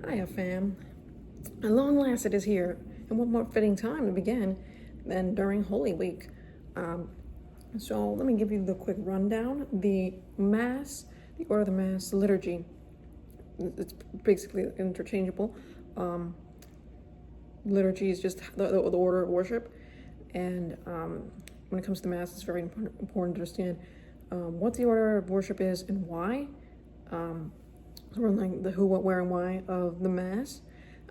Hiya, fam. At long last, it is here, and what more fitting time to begin than during Holy Week? Um, so, let me give you the quick rundown. The Mass, the Order of the Mass, the liturgy, it's basically interchangeable. Um, Liturgy is just the order of worship, and when it comes to Mass, it's very important to understand what the order of worship is and why. Like the who, what, where, and why of the Mass.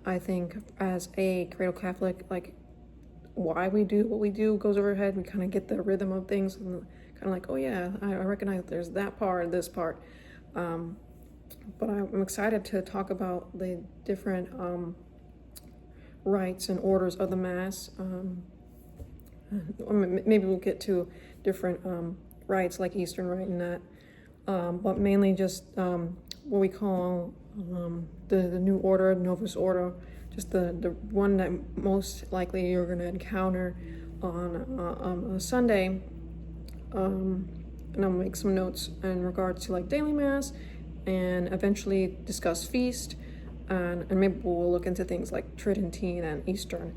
I think as a cradle Catholic, like why we do what we do goes overhead. We kind of get the rhythm of things and kind of like, oh yeah, I recognize there's that part, this part. But I'm excited to talk about the different rites and orders of the Mass. Maybe we'll get to different rites like Eastern Rite and that, but mainly just what we call the new order, Novus Ordo, just the one that most likely you're going to encounter on a Sunday. And I'll make some notes in regards to like daily Mass, and eventually discuss feast, and maybe we'll look into things like Tridentine and Eastern,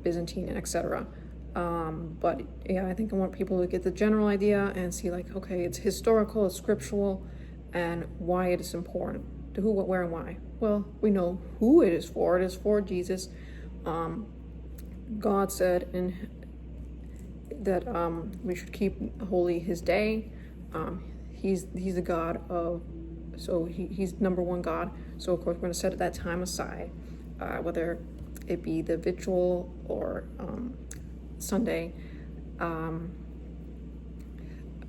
Byzantine, and etc. But yeah, I think I want people to get the general idea and see like, okay, it's historical, it's scriptural, and why it is important. To who, what, where, and why. Well, we know who it is for. It is for Jesus. God said that we should keep holy His day. He's the God of, so he's number one God. So of course we're going to set that time aside, whether it be the Vigil or Sunday.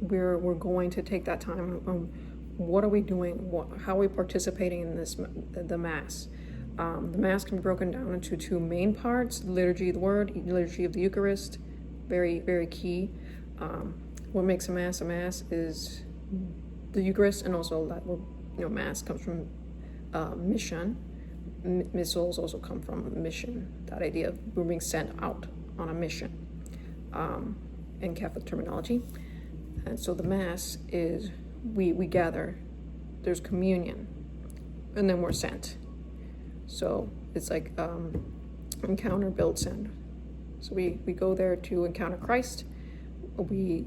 We're going to take that time. What are we doing? How are we participating in the Mass? The Mass can be broken down into two main parts: the liturgy of the Word, liturgy of the Eucharist. Very, very key. What makes a Mass is the Eucharist, and also that Mass comes from mission. Missals also come from mission. That idea of we're being sent out on a mission, in Catholic terminology. And so the Mass is we gather, there's communion, and then we're sent. So it's like encounter, build, send. So we go there to encounter Christ. We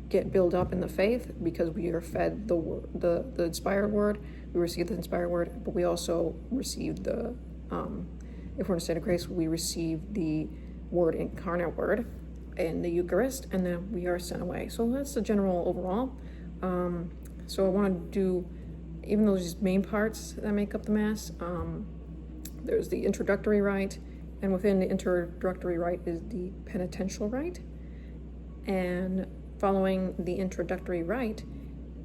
get built up in the faith because we are fed the inspired word. We receive the inspired word, but we also receive the, if we're in a state of grace, we receive the word, incarnate word, in the Eucharist, and then we are sent away. So that's the general overall. So I want to do, even though these main parts that make up the Mass, there's the introductory rite, and within the introductory rite is the penitential rite, and following the introductory rite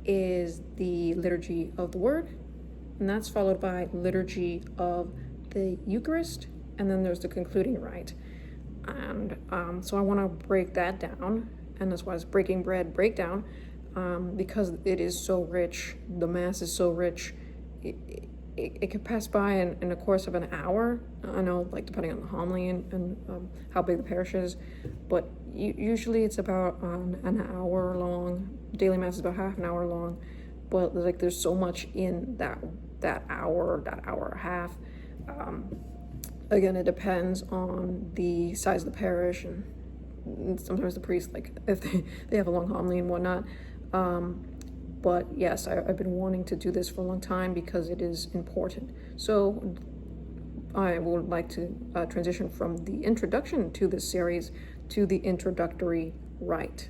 is the liturgy of the Word, and that's followed by liturgy of the Eucharist, and then there's the concluding rite. And so I want to break that down, and that's why it's breaking bread breakdown, because it is so rich. The Mass is so rich. It could pass by in the course of an hour. I know, like, depending on the homily and how big the parish is, but usually it's about an hour long. Daily Mass is about half an hour long, but there's so much in that hour and a half. Again, it depends on the size of the parish, and sometimes the priest, like, if they have a long homily and whatnot. But yes, I've been wanting to do this for a long time because it is important. So I would like to transition from the introduction to this series to the introductory rite.